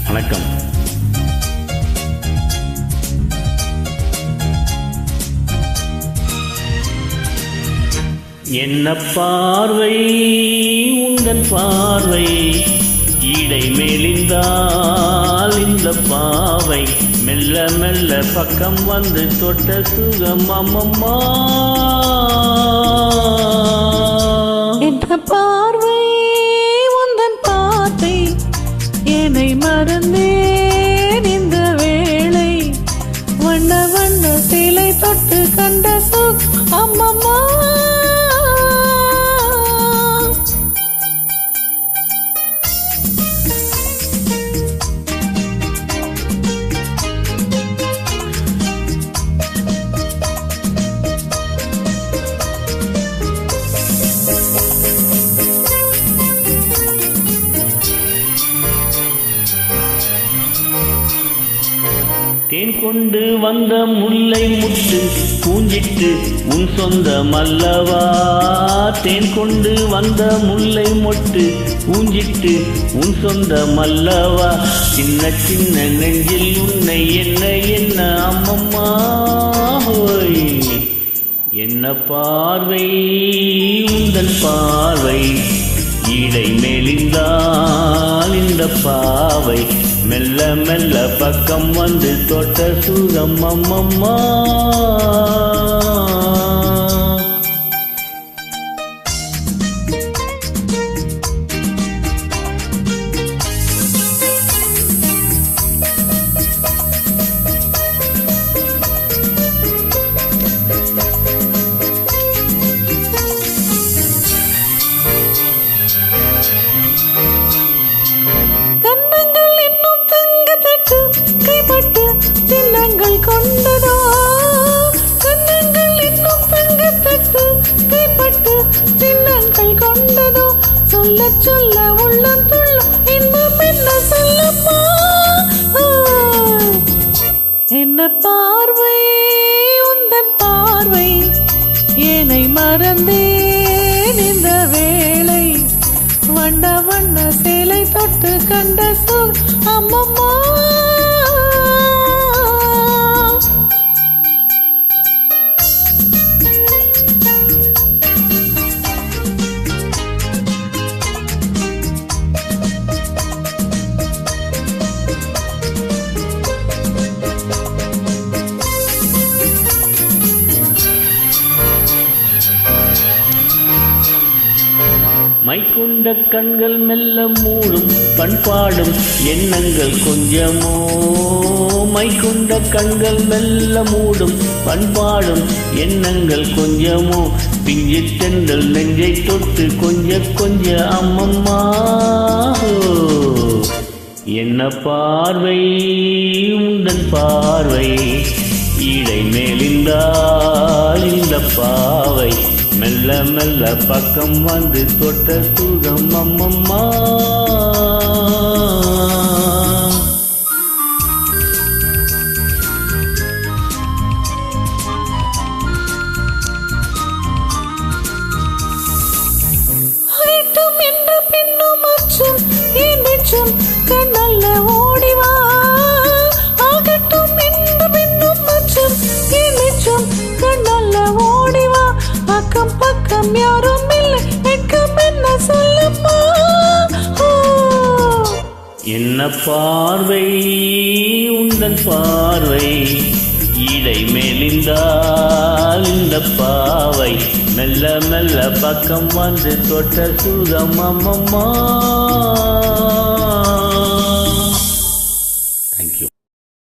வணக்கம். என்ன பார்வை உந்தன் பார்வை, இடை மேலிந்தால் இந்த பாவை, மெல்ல மெல்ல பக்கம் வந்து தொட்ட சுகம் அம்மம்மா. என்ன பார்வை உந்தன் பார்வை, என்னை மறந்தேன் இந்த வேளை, வண்ண வண்ண சிலை தொட்டு கண்ட சுகம் அம்மம்மா. தேன் கொண்டு வந்த முல்லை முட்டு பூஞ்சிட்டு உன் சொந்தம் அல்லவா. தேன் கொண்டு வந்த முல்லை மொட்டு பூஞ்சிட்டு உன் சொந்தம் அல்லவா. சின்ன சின்ன நெஞ்சில் உன்னை என்ன என்ன அம்மம்மா. ஹோய் என்ன பார்வை உந்தன் பார்வை, இடை மேலிந்தால் இந்த பாவை, மெல்ல மெல்ல பக்கம் வந்து தொட்ட சுகம் அம்மம்மா. கொண்டதோ கண்ணங்கள் இன்னும் தங்கத்தட்டு கைப்பட்டு சின்னங்கள் கொண்டதோ, சொல்ல சொல்ல உள்ளம் துள்ளும் இன்பம் என்ன சொல்லப்பா. என்ன பார்வை உந்தன் பார்வை, என்னை மறந்தேன் இந்த வேளை, வண்ண வண்ண சேலை தொட்டு கண்ட சுகம் அம்மம்மா. மைக்குண்ட கண்கள் மெல்ல மூடும் பண்பாடும் எண்ணங்கள் கொஞ்சமோ. மைக்குண்ட கண்கள் மெல்ல மூடும் பண்பாடும் எண்ணங்கள் கொஞ்சமோ. பிஞ்சு தென்றல் நெஞ்சை தொட்டு கொஞ்ச கொஞ்ச அம்மம்மா. என்ன பார்வை உந்தன் பார்வை, இடை மேலிந்தால் இந்த பாவை, மெல்ல மெல்ல பக்கம் வந்து தொட்ட சுகம் அம்மம்மா. அகட்டும் என்ற பின்னும் அச்சம் ஏன் மிச்சம் கண்ணல்ல ஓடிவா. ஆகட்டும் என்ற பின்னும் அச்சம் ஏன் மிச்சம் கண்ணல்ல ஓடிவா. பக்கம் பக்கம் யாரும் இல்லை வெட்கம் என்ன சொல்லப்பா. என்ன பார்வை உந்தன் பார்வை, இடை மேலிந்தால் இந்த பாவை, மெல்ல மெல்ல பக்கம் வந்து தொட்ட சுகம் அம்மம்மா.